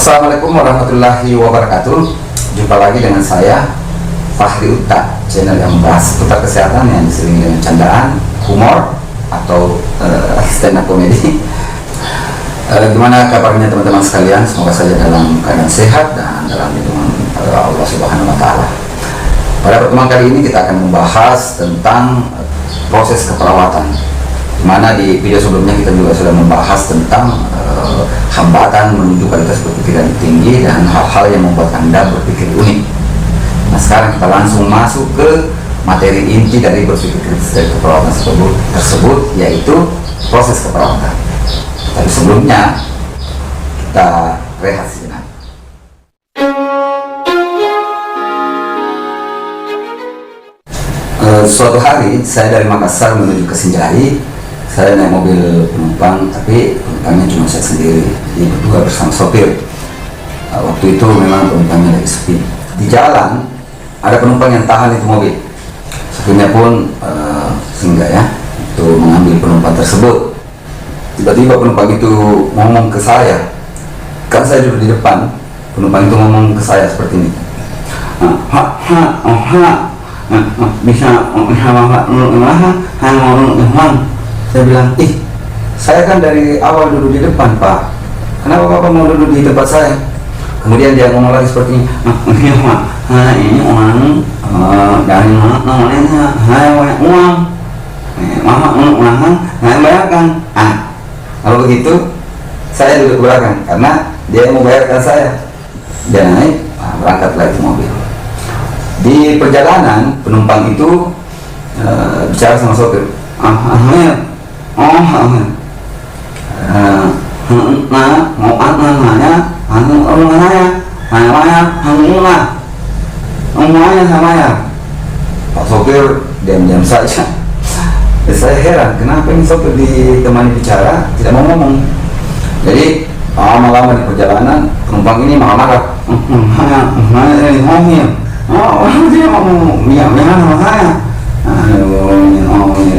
Assalamualaikum warahmatullahi wabarakatuh. Jumpa lagi dengan saya Fahri Utta, channel yang membahas seputar kesehatan yang diselingi dengan candaan, humor atau stand up comedy. Gimana kabarnya teman-teman sekalian? Semoga saja dalam keadaan sehat dan dalam lindungan Allah Subhanahu wa Ta'ala. Pada pertemuan kali ini kita akan membahas tentang proses keperawatan, dimana di video sebelumnya kita juga sudah membahas tentang hambatan menuju kualitas berpikir yang tinggi dan hal-hal yang membuat Anda berpikir unik. Nah, sekarang kita langsung masuk ke materi inti dari berpikir kritis dari keperawatan tersebut, yaitu proses keperawatan. Tapi sebelumnya kita rehat sejenak. Suatu hari saya dari Makassar menuju ke Sinjai. Saya naik mobil penumpang, tapi penumpangnya cuma saya sendiri, jadi berdua bersama sopir. Waktu itu memang penumpangnya lagi sepi. Di jalan ada penumpang yang tahan itu mobil. Sopirnya pun singgah ya untuk mengambil penumpang tersebut. Tiba-tiba penumpang itu ngomong ke saya, kan saya duduk di depan. Penumpang itu ngomong ke saya seperti ini, bisa saya bilang, saya kan dari awal duduk di depan, Pak. Kenapa Bapak mau duduk di tempat saya? Kemudian dia ngomong lagi seperti ini, ini orang dari mana namanya, saya banyak uang, saya bayarkan. Kalau begitu, saya duduk belakang karena dia mau bayarkan saya. Dia naik, berangkat lagi mobil. Di perjalanan, penumpang itu bicara sama sopir. Pak sopir diam-diam saja. Saya heran, kenapa ini sopir ditemani bicara tidak mau ngomong. Jadi lama-lama di perjalanan penumpang ini marah-marah. Dia mau minyak sama saya.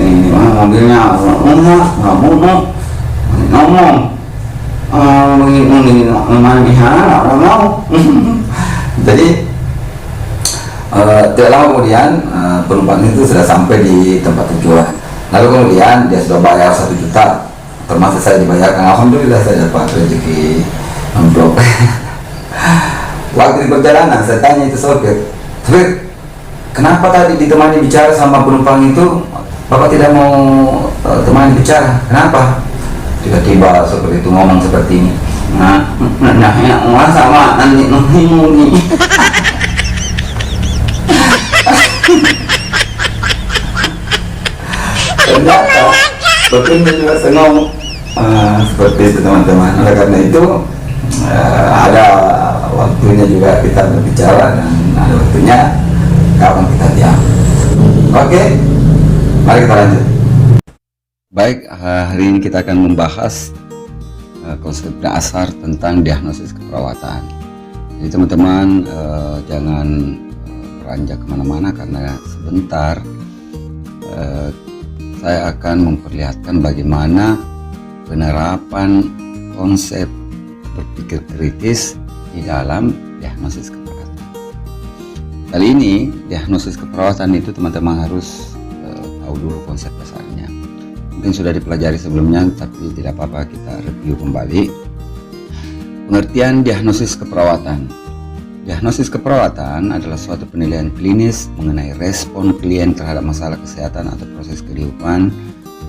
Ini mobilnya ngomong jadi tidak lama kemudian penumpang itu sudah sampai di tempat tujuan. Lalu kemudian dia sudah bayar 1 juta, termasuk saya dibayarkan. Alhamdulillah saya dapat rezeki amplop. Waktu di perjalanan saya tanya itu sopir, kenapa tadi ditemani bicara sama penumpang itu, Bapak tidak mau temani bicara? Kenapa? Tiba-tiba sopir itu ngomong seperti ini. Yang sama nanti ternyata sopirnya juga senang seperti itu teman-teman. Oleh karena itu ada waktunya juga kita berbicara dan ada waktunya kapan kita diam. Oke, mari kita lanjut. Baik, hari ini kita akan membahas konsep dasar tentang diagnosis keperawatan. Jadi teman-teman jangan beranjak kemana-mana karena sebentar saya akan memperlihatkan bagaimana penerapan konsep berpikir kritis di dalam diagnosis keperawatan. Kali ini diagnosis keperawatan itu teman-teman harus tahu dulu konsep dasarnya. Mungkin sudah dipelajari sebelumnya, tapi tidak apa-apa kita review kembali. Pengertian diagnosis keperawatan. Diagnosis keperawatan adalah suatu penilaian klinis mengenai respon klien terhadap masalah kesehatan atau proses kehidupan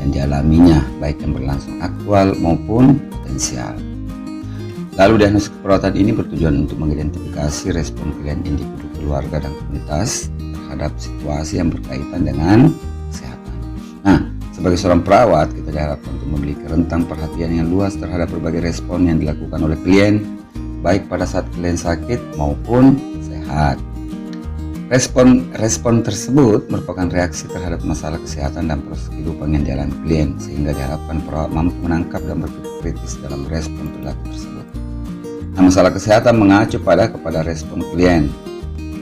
yang dialaminya, baik yang berlangsung aktual maupun potensial. Lalu diagnosis keperawatan ini bertujuan untuk mengidentifikasi respon klien individu, keluarga, dan komunitas terhadap situasi yang berkaitan dengan kesehatan. Nah, sebagai seorang perawat, kita diharapkan untuk memiliki rentang perhatian yang luas terhadap berbagai respon yang dilakukan oleh klien, baik pada saat klien sakit maupun sehat. Respon tersebut merupakan reaksi terhadap masalah kesehatan dan proses kehidupan yang dialami klien, sehingga diharapkan perawat mampu menangkap dan berpikir kritis dalam respon perilaku tersebut. Nah, masalah kesehatan mengacu kepada respon klien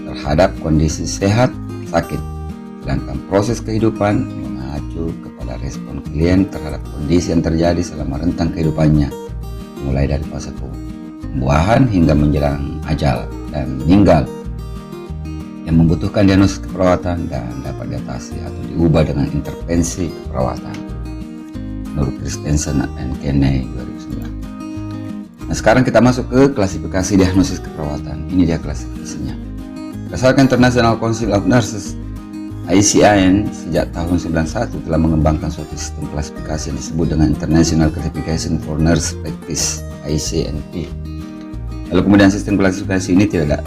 terhadap kondisi sehat sakit, sedangkan proses kehidupan mengacu kepada respon klien terhadap kondisi yang terjadi selama rentang kehidupannya, mulai dari fase pembuahan hingga menjelang ajal dan meninggal, yang membutuhkan diagnosis keperawatan dan dapat diatasi atau diubah dengan intervensi keperawatan, menurut Christensen dan Kenney 2009. Nah, sekarang kita masuk ke klasifikasi diagnosis keperawatan. Ini dia klasifikasinya. Berdasarkan International Council of Nurses (ICIN) sejak tahun 1991 telah mengembangkan suatu sistem klasifikasi yang disebut dengan International Classification for Nurse Practice (ICNP). Lalu kemudian sistem klasifikasi ini tidak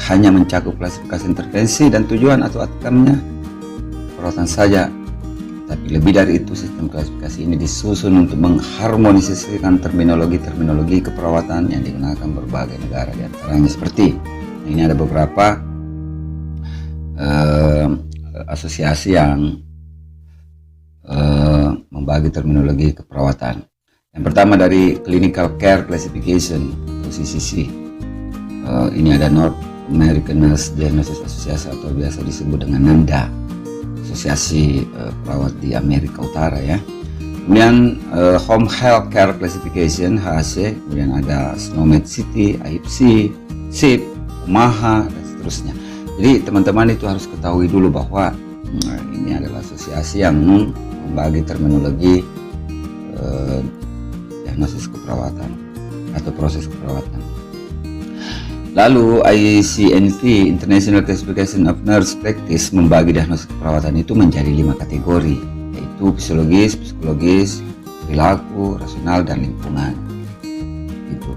hanya mencakup klasifikasi intervensi dan tujuan atau outcome-nya perawatan saja, tapi lebih dari itu sistem klasifikasi ini disusun untuk mengharmonisasikan terminologi keperawatan yang digunakan berbagai negara, di antaranya seperti ini ada beberapa asosiasi yang membagi terminologi keperawatan. Yang pertama dari Clinical Care Classification atau CCC. Ini ada North American Nurse Diagnosis Association atau biasa disebut dengan NANDA, asosiasi perawat di Amerika Utara ya. Kemudian Home Health Care Classification (HHC), kemudian ada SNOMED City, IFC, SIP, Omaha dan seterusnya. Jadi teman-teman itu harus ketahui dulu bahwa ini adalah asosiasi yang membagi terminologi diagnosis keperawatan atau proses keperawatan. Lalu ICNP (International Classification of Nurse Practice) membagi diagnosis keperawatan itu menjadi 5 kategori, yaitu fisiologis, psikologis, perilaku, rasional, dan lingkungan. Gitu.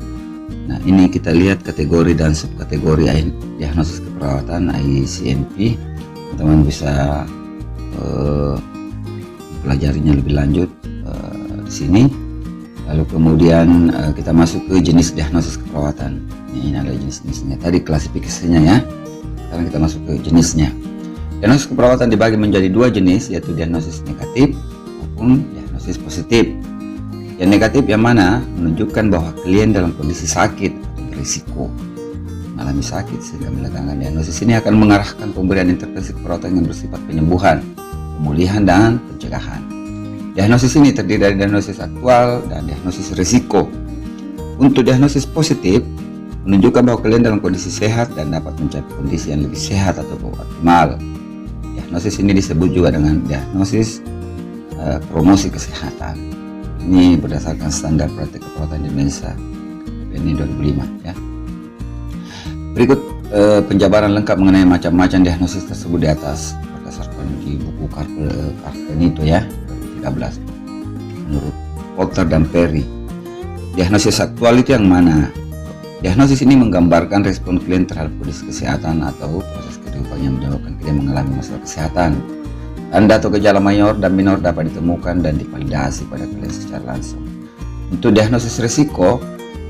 Nah, ini kita lihat kategori dan subkategori diagnosis keperawatan ICNP. Teman-teman bisa pelajarinya lebih lanjut di sini. Lalu kemudian kita masuk ke jenis diagnosis keperawatan. Ini ada jenis-jenisnya. Tadi klasifikasinya ya. Sekarang kita masuk ke jenisnya. Diagnosis keperawatan dibagi menjadi 2 jenis, yaitu diagnosis negatif maupun diagnosis positif. Yang negatif yang mana menunjukkan bahwa klien dalam kondisi sakit atau berisiko mengalami sakit sehingga meletakkan diagnosis ini akan mengarahkan pemberian intervensi keperawatan yang bersifat penyembuhan, pemulihan, dan pencegahan. Diagnosis ini terdiri dari diagnosis aktual dan diagnosis risiko. Untuk diagnosis positif menunjukkan bahwa klien dalam kondisi sehat dan dapat mencapai kondisi yang lebih sehat atau optimal. Diagnosis ini disebut juga dengan diagnosis promosi kesehatan. Ini berdasarkan standar praktik keperawatan di Indonesia ini 2005 ya. Berikut penjabaran lengkap mengenai macam-macam diagnosis tersebut di atas berdasarkan di buku Carpenito ya 13 menurut Potter dan Perry. Diagnosis aktual itu yang mana? Diagnosis ini menggambarkan respon klien terhadap kondisi kesehatan atau proses kehidupan yang menyebabkan klien mengalami masalah kesehatan. Tanda atau gejala mayor dan minor dapat ditemukan dan divalidasi pada klien secara langsung. Untuk diagnosis risiko,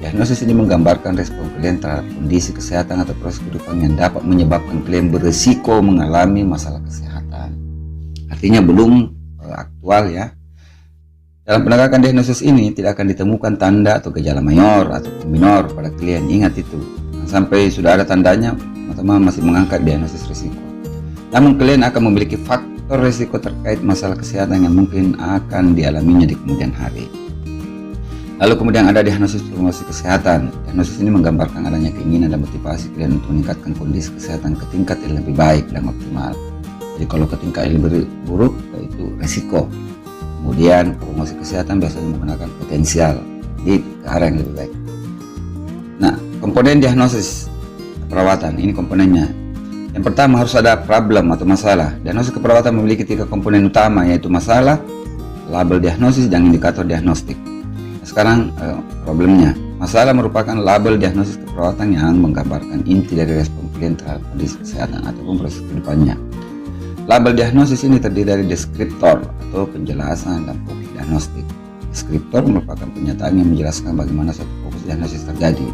diagnosis ini menggambarkan respon klien terhadap kondisi kesehatan atau proses kehidupan yang dapat menyebabkan klien berisiko mengalami masalah kesehatan. Artinya belum aktual ya. Dalam penegakan diagnosis ini tidak akan ditemukan tanda atau gejala mayor atau minor pada klien. Ingat itu. Sampai sudah ada tandanya, teman-teman masih mengangkat diagnosis risiko. Namun klien akan memiliki faktor risiko terkait masalah kesehatan yang mungkin akan dialaminya di kemudian hari. Lalu kemudian ada diagnosis promosi kesehatan. Diagnosis ini menggambarkan adanya keinginan dan motivasi klien untuk meningkatkan kondisi kesehatan ke tingkat yang lebih baik dan optimal. Jadi kalau ke tingkat yang lebih buruk, yaitu risiko. Kemudian promosi kesehatan biasanya menggunakan potensial, jadi ke arah yang lebih baik. Nah, komponen diagnosis keperawatan ini komponennya. Yang pertama harus ada problem atau masalah. Diagnosis keperawatan memiliki 3 komponen utama, yaitu masalah, label diagnosis, dan indikator diagnostik. Nah, sekarang problemnya. Masalah merupakan label diagnosis keperawatan yang menggambarkan inti dari respon klien terhadap kondisi kesehatan ataupun proses kehidupannya. Label diagnosis ini terdiri dari deskriptor atau penjelasan dan fokus diagnostik. Deskriptor merupakan pernyataan yang menjelaskan bagaimana suatu fokus diagnosis terjadi.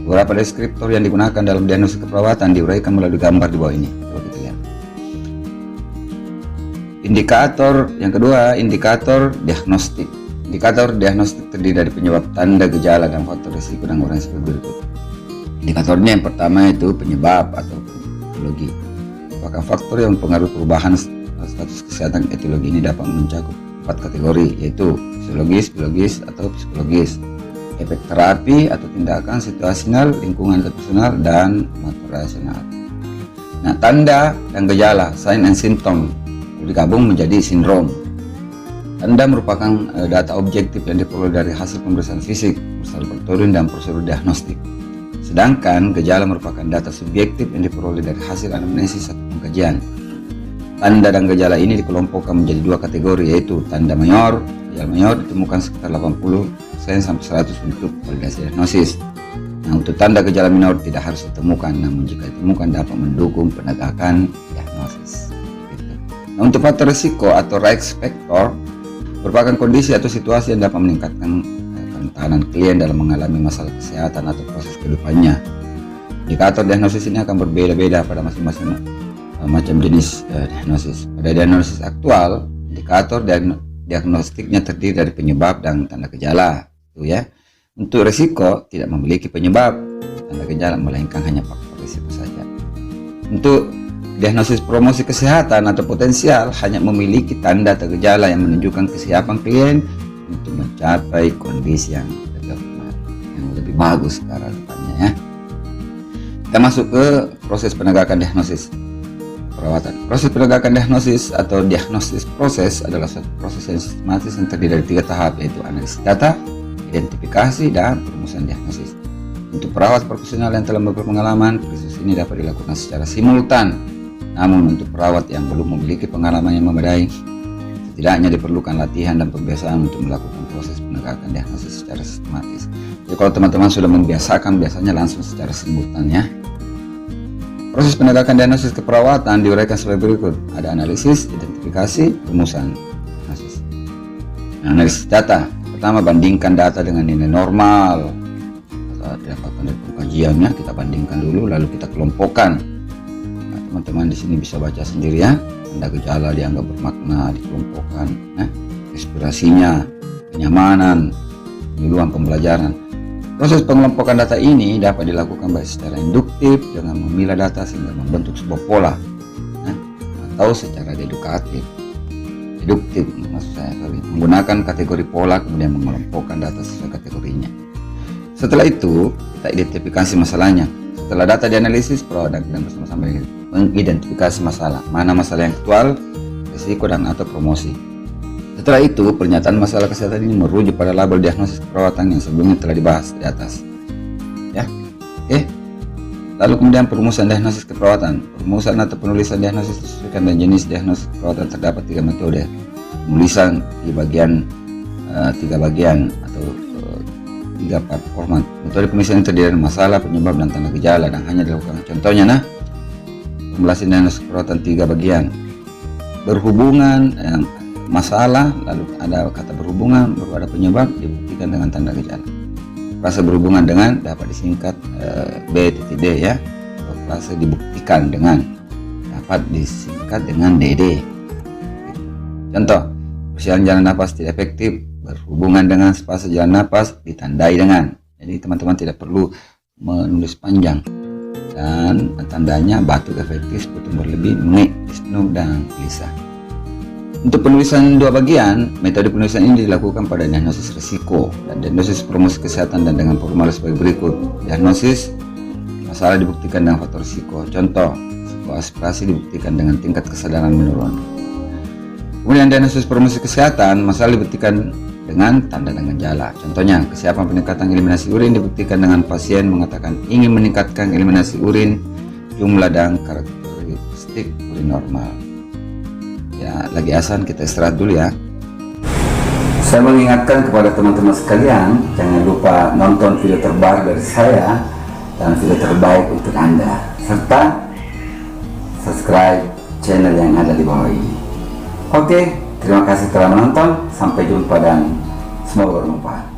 Beberapa deskriptor yang digunakan dalam diagnosis keperawatan diuraikan melalui gambar di bawah ini. Coba kita lihat. Indikator yang kedua, indikator diagnostik. Indikator diagnostik terdiri dari penyebab, tanda, gejala, dan faktor risiko dan uraian sebagai berikut. Indikatornya yang pertama itu penyebab atau etiologi. Apakah faktor yang mempengaruhi perubahan status kesehatan etiologi ini dapat mencakup 4 kategori, yaitu fisiologis, biologis, atau psikologis. efek terapi atau tindakan situasional, lingkungan personal, dan motivasional. Nah, tanda dan gejala, sign and symptom, digabung menjadi sindrom. Tanda merupakan data objektif yang diperoleh dari hasil pemeriksaan fisik, laboratorium, dan prosedur diagnostik. Sedangkan gejala merupakan data subjektif yang diperoleh dari hasil anamnesis atau pengkajian. Tanda dan gejala ini dikelompokkan menjadi dua kategori, yaitu tanda mayor. Gejala mayor ditemukan sekitar 80% sampai 100% untuk validasi diagnosis. Nah, untuk tanda gejala minor tidak harus ditemukan, namun jika ditemukan dapat mendukung penegakan diagnosis. Nah, untuk faktor risiko atau risk factor merupakan kondisi atau situasi yang dapat meningkatkan kerentanan klien dalam mengalami masalah kesehatan atau proses kehidupannya. Indikator diagnosis ini akan berbeda-beda pada masing-masing macam jenis diagnosis. Pada diagnosis aktual, indikator diagnostiknya terdiri dari penyebab dan tanda gejala, itu ya. Untuk risiko tidak memiliki penyebab tanda gejala, melainkan hanya faktor risiko saja. Untuk diagnosis promosi kesehatan atau potensial hanya memiliki tanda atau gejala yang menunjukkan kesiapan klien untuk mencapai kondisi yang lebih bagus ke arah depannya ya. Kita masuk ke proses penegakan diagnosis perawatan. Proses penegakan diagnosis atau diagnosis proses adalah suatu proses yang sistematis yang terdiri dari 3 tahap, yaitu analisis data, identifikasi, dan perumusan diagnosis. Untuk perawat profesional yang telah berpengalaman, proses ini dapat dilakukan secara simultan. Namun untuk perawat yang belum memiliki pengalaman yang memadai, setidaknya diperlukan latihan dan pembiasaan untuk melakukan proses penegakan diagnosis secara sistematis. Jadi kalau teman-teman sudah membiasakan, biasanya langsung secara simultan ya. Proses penegakan diagnosis keperawatan diuraikan sebagai berikut. Ada analisis, identifikasi, perumusan diagnosis. Analisis data. Pertama, bandingkan data dengan nilai normal atau didapatkan dari pengkajiannya. Kita bandingkan dulu, lalu kita kelompokkan. Nah, teman-teman di sini bisa baca sendiri ya. Tanda gejala dianggap bermakna, dikelompokkan. Nah, inspirasinya, kenyamanan, penyuluhan pembelajaran. Proses pengelompokan data ini dapat dilakukan baik secara induktif dengan memilah data sehingga membentuk sebuah pola, nah, atau secara deduktif, maksud saya menggunakan kategori pola kemudian mengelompokkan data sesuai kategorinya. Setelah itu kita identifikasi masalahnya. Setelah data dianalisis, perawat dan bersama-sama mengidentifikasi masalah, mana masalah yang aktual, risiko, dan atau promosi. Setelah itu, pernyataan masalah kesehatan ini merujuk pada label diagnosis keperawatan yang sebelumnya telah dibahas di atas. Ya, oke. Lalu kemudian perumusan diagnosis keperawatan. Perumusan atau penulisan diagnosis disesuaikan dengan jenis diagnosis keperawatan terdapat 3 metode. Penulisan di bagian 3 bagian atau 3 part format. Metode penulisan yang terdiri dari masalah, penyebab, dan tanda gejala dan hanya dilakukan. Contohnya, nah, formulasi diagnosis keperawatan 3 bagian. Berhubungan masalah, lalu ada kata berhubungan, baru ada penyebab, dibuktikan dengan tanda gejala. Frase berhubungan dengan dapat disingkat B.D ya, atau frase dibuktikan dengan dapat disingkat dengan DD. Contoh, persiapan jalan napas tidak efektif, berhubungan dengan fase jalan napas ditandai dengan. Jadi teman-teman tidak perlu menulis panjang. Dan tandanya batuk efektif, putung berlebih, mengik, disnub, dan gelisah. Untuk penulisan 2 bagian, metode penulisan ini dilakukan pada diagnosis risiko dan diagnosis promosi kesehatan dan dengan formulir sebagai berikut. Diagnosis masalah dibuktikan dengan faktor risiko. Contoh, risiko aspirasi dibuktikan dengan tingkat kesadaran menurun. Kemudian diagnosis promosi kesehatan, masalah dibuktikan dengan tanda dan gejala. Contohnya, kesiapan peningkatan eliminasi urin dibuktikan dengan pasien mengatakan ingin meningkatkan eliminasi urin, jumlah dan karakteristik urin normal. Ya, lagi asan, kita istirahat dulu ya. Saya mengingatkan kepada teman-teman sekalian, jangan lupa nonton video terbaru dari saya dan video terbaik untuk Anda, serta subscribe channel yang ada di bawah ini. Oke, terima kasih telah menonton, sampai jumpa dan semoga bermanfaat.